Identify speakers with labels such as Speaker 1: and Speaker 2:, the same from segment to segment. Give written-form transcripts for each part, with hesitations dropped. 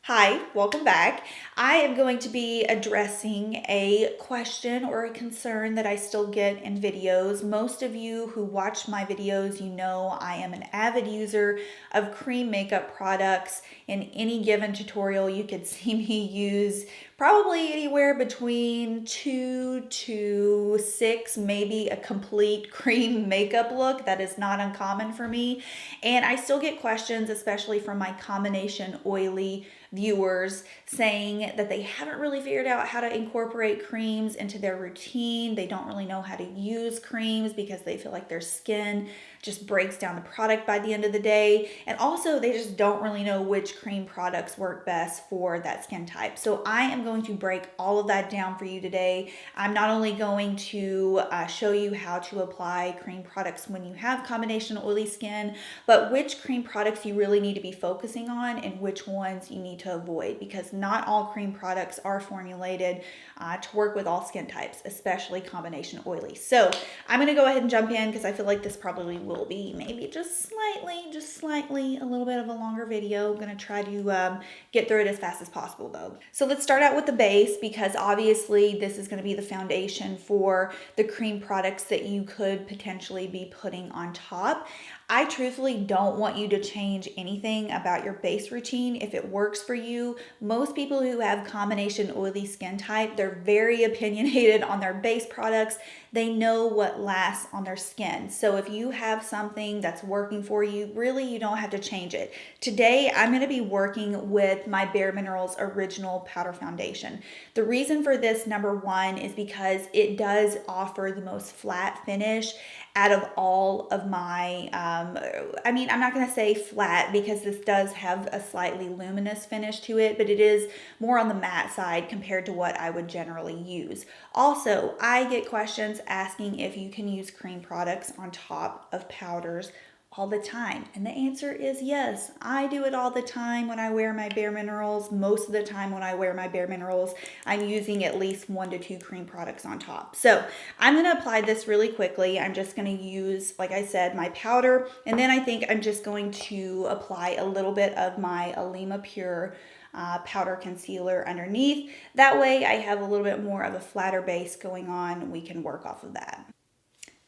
Speaker 1: Hi, welcome back. I am going to be addressing a question or a concern that I still get in videos. Most of you who watch my videos, you know I am an avid user of cream makeup products. In any given tutorial, you could see me use probably anywhere between 2 to 6, maybe a complete cream makeup look. That is not uncommon for me. And I still get questions, especially from my combination oily viewers, saying that they haven't really figured out how to incorporate creams into their routine. They don't really know how to use creams because they feel like their skin just breaks down the product by the end of the day. And also they just don't really know which cream products work best for that skin type. So I am going to break all of that down for you today. I'm not only going to show you how to apply cream products when you have combination oily skin, but which cream products you really need to be focusing on and which ones you need to avoid, because not all cream products are formulated to work with all skin types, especially combination oily. So I'm going to go ahead and jump in because I feel like this probably will be maybe just slightly a little bit of a longer video. I'm going to try to get through it as fast as possible though. So let's start out with the base, because obviously this is going to be the foundation for the cream products that you could potentially be putting on top. I truthfully don't want you to change anything about your base routine if it works for you. Most people who have combination oily skin type, they're very opinionated on their base products. They know what lasts on their skin. So if you have something that's working for you, really you don't have to change it. Today, I'm going to be working with my Bare Minerals Original Powder Foundation. The reason for this, number one, is because it does offer the most flat finish out of all of my, I'm not going to say flat because this does have a slightly luminous finish to it, but it is more on the matte side compared to what I would generally use. Also, I get questions asking if you can use cream products on top of powders all the time. And the answer is yes. I do it all the time when I wear my Bare Minerals. Most of the time when I wear my Bare Minerals, I'm using at least 1 to 2 cream products on top. So I'm going to apply this really quickly. I'm just going to use, like I said, my powder. And then I think I'm just going to apply a little bit of my Alima Pure powder concealer underneath. That way I have a little bit more of a flatter base going on. We can work off of that.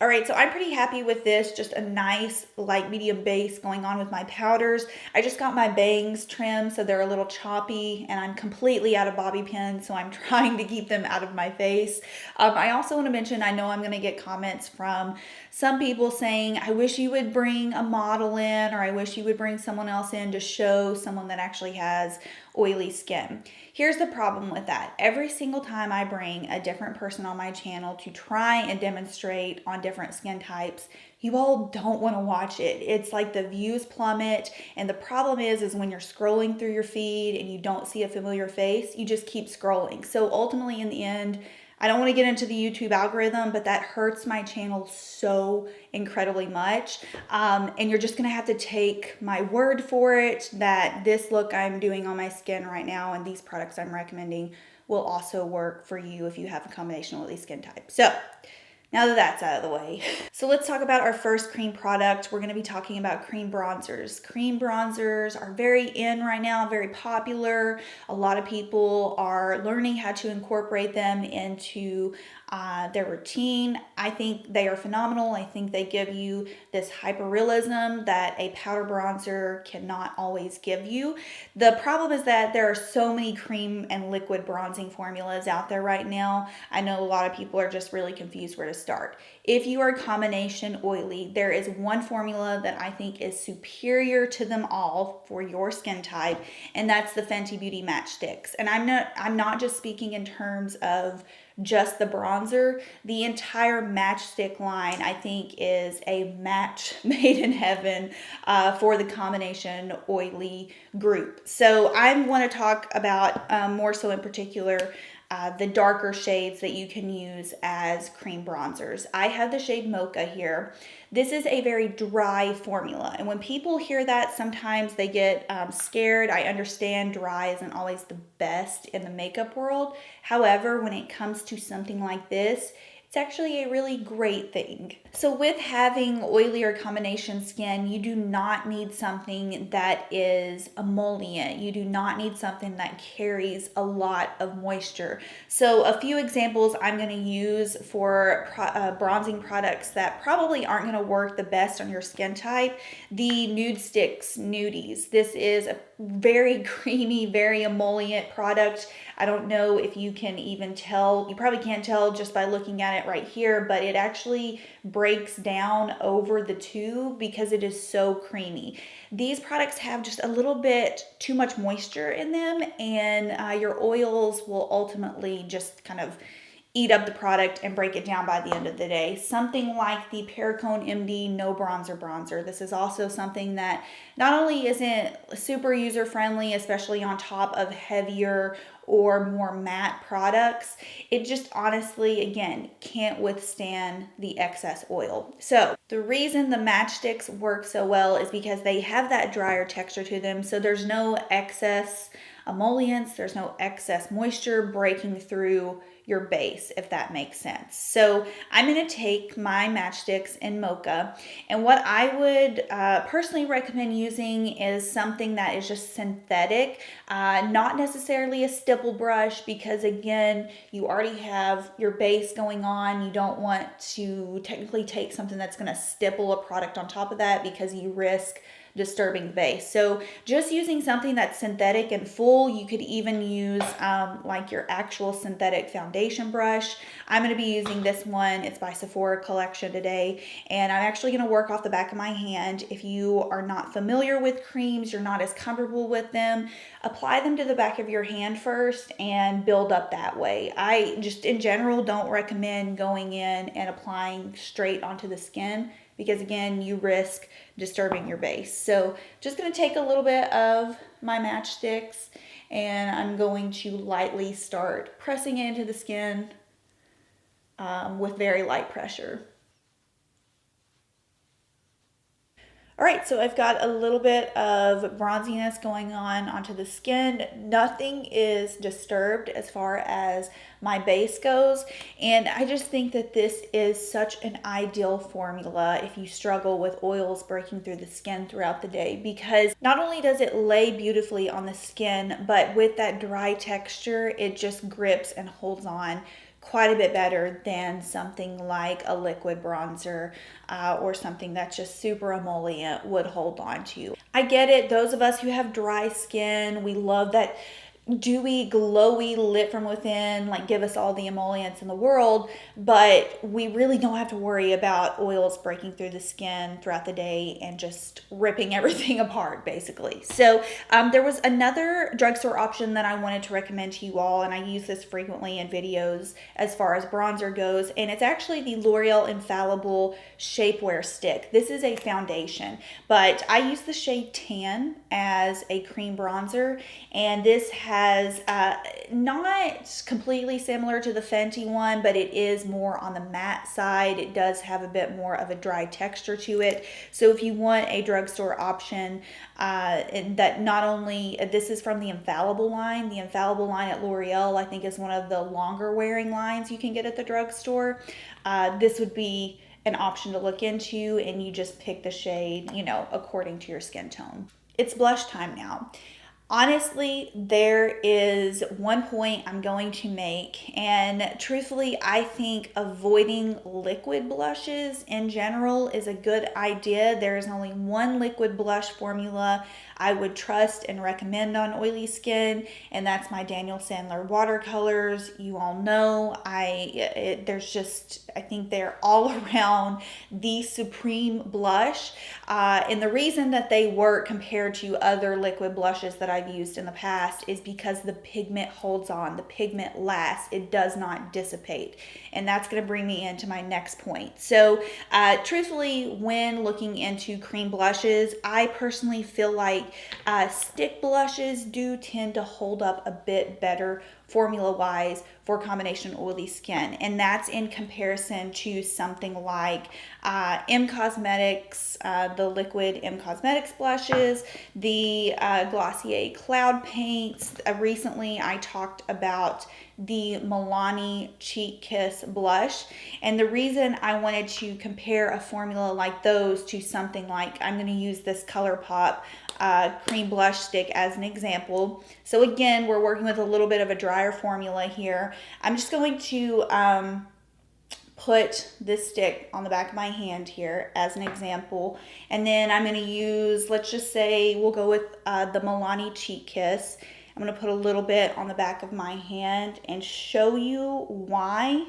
Speaker 1: All right, so I'm pretty happy with this, just a nice light medium base going on with my powders. I just got my bangs trimmed, so they're a little choppy, and I'm completely out of bobby pins, so I'm trying to keep them out of my face. I also want to mention, I know I'm going to get comments from some people saying, I wish you would bring a model in, or I wish you would bring someone else in to show someone that actually has oily skin. Here's the problem with that. Every single time I bring a different person on my channel to try and demonstrate on different skin types, you all don't want to watch it. It's like the views plummet, and the problem is when you're scrolling through your feed and you don't see a familiar face, you just keep scrolling. So ultimately in the end, I don't want to get into the YouTube algorithm, but that hurts my channel so incredibly much. And you're just going to have to take my word for it that this look I'm doing on my skin right now and these products I'm recommending will also work for you if you have a combination oily skin type. So now that that's out of the way, so let's talk about our first cream product. We're going to be talking about cream bronzers. Cream bronzers are very in right now, very popular. A lot of people are learning how to incorporate them into their routine. I think they are phenomenal. I think they give you this hyperrealism that a powder bronzer cannot always give you. The problem is that there are so many cream and liquid bronzing formulas out there right now. I know a lot of people are just really confused where to start. If you are combination oily, there is one formula that I think is superior to them all for your skin type, and that's the Fenty Beauty Match Stix. And I'm not just speaking in terms of just the bronzer. The entire Matchstick line, I think, is a match made in heaven for the combination oily group. So I want to talk about more so in particular the darker shades that you can use as cream bronzers. I have the shade Mocha here. This is a very dry formula, and when people hear that, sometimes they get scared. I understand dry isn't always the best in the makeup world. However, when it comes to something like this, it's actually a really great thing. So with having oily or combination skin, you do not need something that is emollient. You do not need something that carries a lot of moisture. So a few examples I'm going to use for bronzing products that probably aren't going to work the best on your skin type. The Nude Stix Nudies. This is a very creamy, very emollient product. I don't know if you can even tell. You probably can't tell just by looking at it right here, but it actually breaks down over the tube because it is so creamy. These products have just a little bit too much moisture in them, and your oils will ultimately just kind of eat up the product and break it down by the end of the day. Something like the Perricone MD No Bronzer. This is also something that not only isn't super user friendly, especially on top of heavier or more matte products, it just honestly, again, can't withstand the excess oil. So the reason the Matchstixs work so well is because they have that drier texture to them, so there's no excess emollients, there's no excess moisture breaking through your base, if that makes sense. So I'm going to take my Matchstixs in Mocha, and what I would personally recommend using is something that is just synthetic, not necessarily a stipple brush, because again, you already have your base going on. You don't want to technically take something that's going to stipple a product on top of that because you risk disturbing the base. So just using something that's synthetic and full. You could even use like your actual synthetic foundation brush. I'm going to be using this one. It's by Sephora Collection today, and I'm actually going to work off the back of my hand. If you are not familiar with creams, you're not as comfortable with them, apply them to the back of your hand first and build up that way. I just in general don't recommend going in and applying straight onto the skin, because again, you risk disturbing your base. So just going to take a little bit of my Matchstixs, and I'm going to lightly start pressing it into the skin with very light pressure. All right, so I've got a little bit of bronziness going on onto the skin. Nothing is disturbed as far as my base goes, and I just think that this is such an ideal formula if you struggle with oils breaking through the skin throughout the day, because not only does it lay beautifully on the skin, but with that dry texture, it just grips and holds on quite a bit better than something like a liquid bronzer or something that's just super emollient would hold on to. I get it. Those of us who have dry skin, we love that dewy, glowy, lit from within, like give us all the emollients in the world, but we really don't have to worry about oils breaking through the skin throughout the day and just ripping everything apart, basically. So there was another drugstore option that I wanted to recommend to you all, and I use this frequently in videos as far as bronzer goes, and it's actually the Loreal Infallible Shapewear Stick. This is a foundation, but I use the shade Tan as a cream bronzer, and this has not completely similar to the Fenty one, but it is more on the matte side. It does have a bit more of a dry texture to it. So if you want a drugstore option that not only, this is from the Infallible line. The Infallible line at L'Oreal, I think, is one of the longer wearing lines you can get at the drugstore. This would be an option to look into, and you just pick the shade, you know, according to your skin tone. It's blush time now. Honestly, there is one point I'm going to make, and truthfully, I think avoiding liquid blushes in general is a good idea. There is only one liquid blush formula I would trust and recommend on oily skin, and that's my Daniel Sandler watercolors. You all know I think they're all around the supreme blush, and the reason that they work compared to other liquid blushes that I've used in the past is because the pigment holds on, the pigment lasts, it does not dissipate, and that's going to bring me into my next point. So truthfully, when looking into cream blushes, I personally feel like stick blushes do tend to hold up a bit better formula wise for combination oily skin, and that's in comparison to something like M Cosmetics, the liquid M Cosmetics blushes, the Glossier a cloud paint. Recently I talked about the Milani Cheek Kiss blush, and the reason I wanted to compare a formula like those to something like, I'm going to use this Colourpop cream blush stick as an example. So again, we're working with a little bit of a drier formula here. I'm just going to put this stick on the back of my hand here as an example, and then I'm going to use, let's just say we'll go with the Milani Cheek Kiss. I'm going to put a little bit on the back of my hand and show you why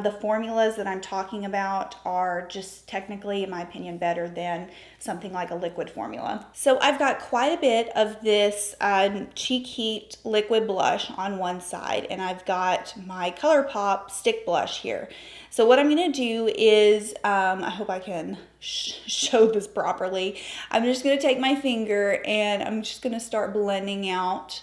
Speaker 1: the formulas that I'm talking about are just technically, in my opinion, better than something like a liquid formula. So I've got quite a bit of this Cheek Heat liquid blush on one side, and I've got my Colourpop stick blush here. So what I'm going to do is, I hope I can show this properly. I'm just going to take my finger and I'm just going to start blending out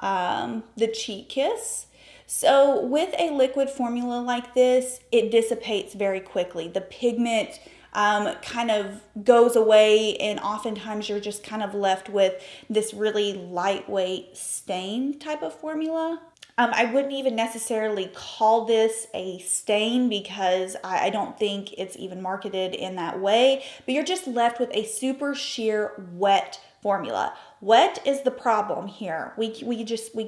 Speaker 1: the Cheek Kiss. So with a liquid formula like this, it dissipates very quickly. The pigment kind of goes away, and oftentimes you're just kind of left with this really lightweight stain type of formula. I wouldn't even necessarily call this a stain because I don't think it's even marketed in that way, but you're just left with a super sheer wet formula. Wet is the problem here. We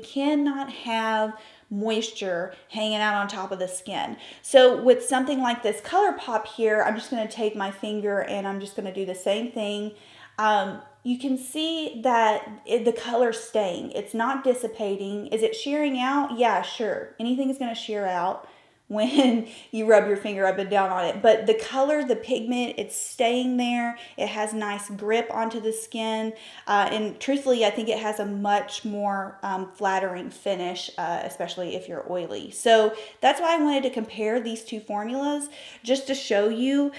Speaker 1: cannot have moisture hanging out on top of the skin. So with something like this Colourpop here, I'm just going to take my finger and I'm just going to do the same thing. You can see that the color's staying. It's not dissipating. Is it shearing out? Yeah, sure. Anything is going to shear out when you rub your finger up and down on it. But the color, the pigment, it's staying there. It has nice grip onto the skin. And truthfully, I think it has a much more flattering finish, especially if you're oily. So that's why I wanted to compare these two formulas, just to show you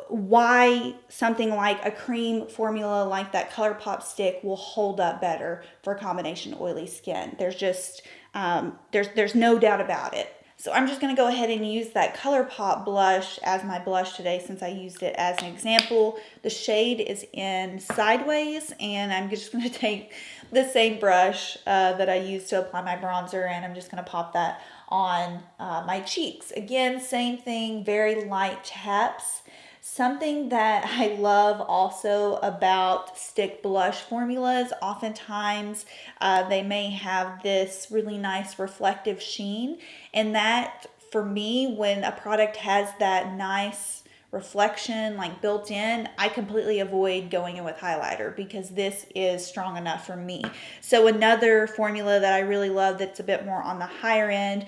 Speaker 1: why something like a cream formula like that Colourpop stick will hold up better for combination oily skin. There's just, there's no doubt about it. So I'm just going to go ahead and use that Colourpop blush as my blush today, since I used it as an example. The shade is in Sideways, and I'm just going to take the same brush that I used to apply my bronzer, and I'm just going to pop that on my cheeks. Again, same thing, very light taps. Something that I love also about stick blush formulas, oftentimes they may have this really nice reflective sheen, and that for me, when a product has that nice reflection like built in, I completely avoid going in with highlighter because this is strong enough for me. So another formula that I really love that's a bit more on the higher end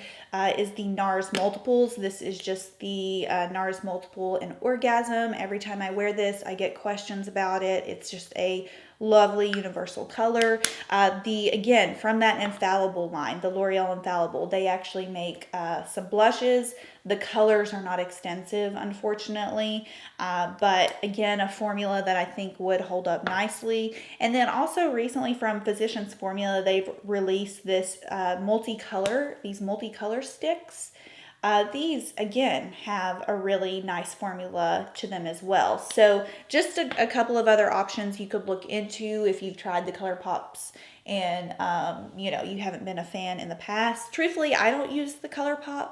Speaker 1: is the NARS Multiples. This is just the NARS Multiple in Orgasm. Every time I wear this, I get questions about it. It's just a lovely universal color. Again, from that Infallible line, the Loreal Infallible, they actually make some blushes. The colors are not extensive, unfortunately, but again, a formula that I think would hold up nicely. And then also recently from Physicians Formula, they've released this these multicolor sticks. These, again, have a really nice formula to them as well. So just a couple of other options you could look into if you've tried the Colourpops and, you haven't been a fan in the past. Truthfully, I don't use the Colourpop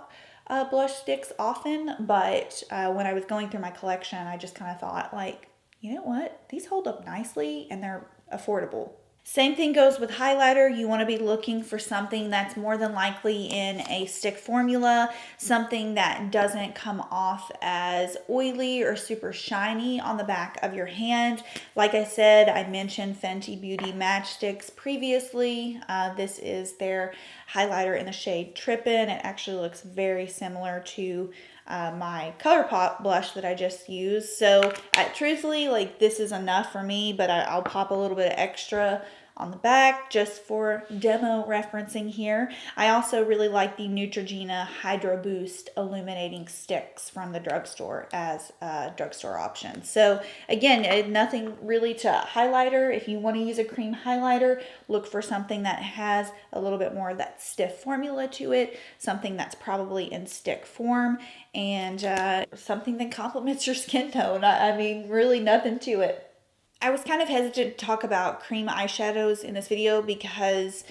Speaker 1: blush sticks often, but when I was going through my collection, I just kind of thought, like, you know what? These hold up nicely and they're affordable. Same thing goes with highlighter. You want to be looking for something that's more than likely in a stick formula, something that doesn't come off as oily or super shiny on the back of your hand. Like I said, I mentioned Fenty Beauty Match Stix previously. This is their highlighter in the shade Trippin'. It actually looks very similar to my Colourpop blush that I just used. So truthfully, like, this is enough for me, but I'll pop a little bit of extra on the back just for demo referencing here. I also really like the Neutrogena Hydroboost illuminating sticks from the drugstore as a drugstore option. So again, nothing really to highlighter. If you want to use a cream highlighter, look for something that has a little bit more of that stiff formula to it, something that's probably in stick form, and something that complements your skin tone. I mean, really nothing to it. I was kind of hesitant to talk about cream eyeshadows in this video because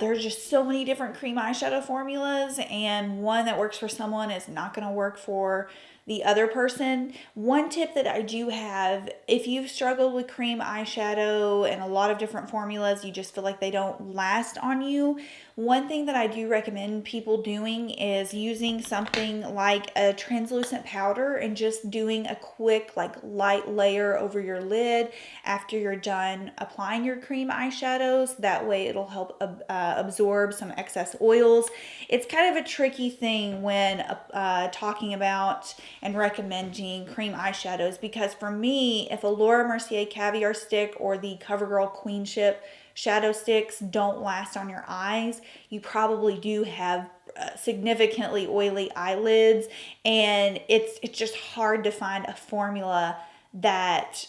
Speaker 1: there's just so many different cream eyeshadow formulas, and one that works for someone is not going to work for the other person. One tip that I do have, if you've struggled with cream eyeshadow and a lot of different formulas, you just feel like they don't last on you, one thing that I do recommend people doing is using something like a translucent powder and just doing a quick like light layer over your lid after you're done applying your cream eyeshadows. That way it'll help absorb some excess oils. It's kind of a tricky thing when talking about and recommending cream eyeshadows, because for me, if a Laura Mercier Caviar stick or the Covergirl Queenship shadow sticks don't last on your eyes, you probably do have significantly oily eyelids, and it's just hard to find a formula that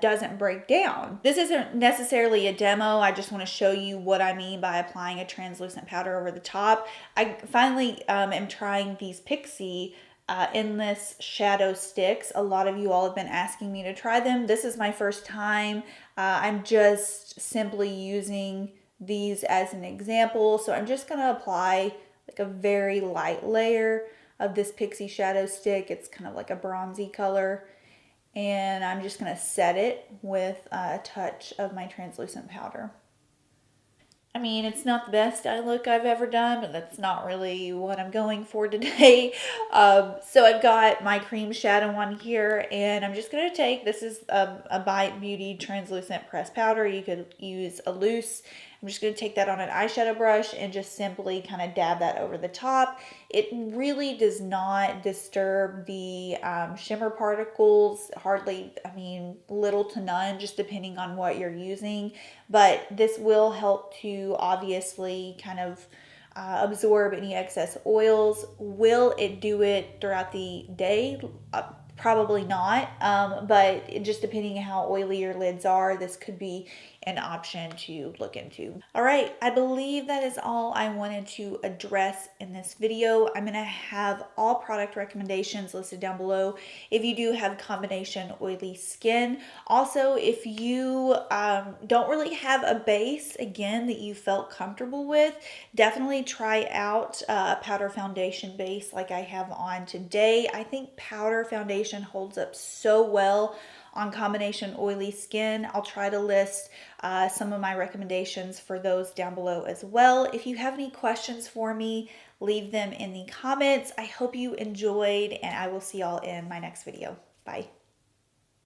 Speaker 1: doesn't break down. This isn't necessarily a demo. I just want to show you what I mean by applying a translucent powder over the top. I finally am trying these Pixie endless shadow sticks. A lot of you all have been asking me to try them. This is my first time. I'm just simply using these as an example. So I'm just going to apply like a very light layer of this Pixie shadow stick. It's kind of like a bronzy color. And I'm just going to set it with a touch of my translucent powder. I mean, it's not the best eye look I've ever done, but that's not really what I'm going for today. So I've got my cream shadow on here, and I'm just going to take, this is a Bite Beauty translucent pressed powder. You could use a loose. I'm just going to take that on an eyeshadow brush and just simply kind of dab that over the top. It really does not disturb the shimmer particles, hardly, I mean, little to none, just depending on what you're using. But this will help to obviously kind of absorb any excess oils. Will it do it throughout the day? Probably not, but just depending on how oily your lids are, this could be an option to look into. All right, I believe that is all I wanted to address in this video. I'm gonna have all product recommendations listed down below if you do have combination oily skin. Also, if you don't really have a base, again, that you felt comfortable with, definitely try out a powder foundation base like I have on today. I think powder foundation holds up so well on combination oily skin. I'll try to list some of my recommendations for those down below as well. If you have any questions for me, leave them in the comments. I hope you enjoyed, and I will see y'all in my next video. Bye.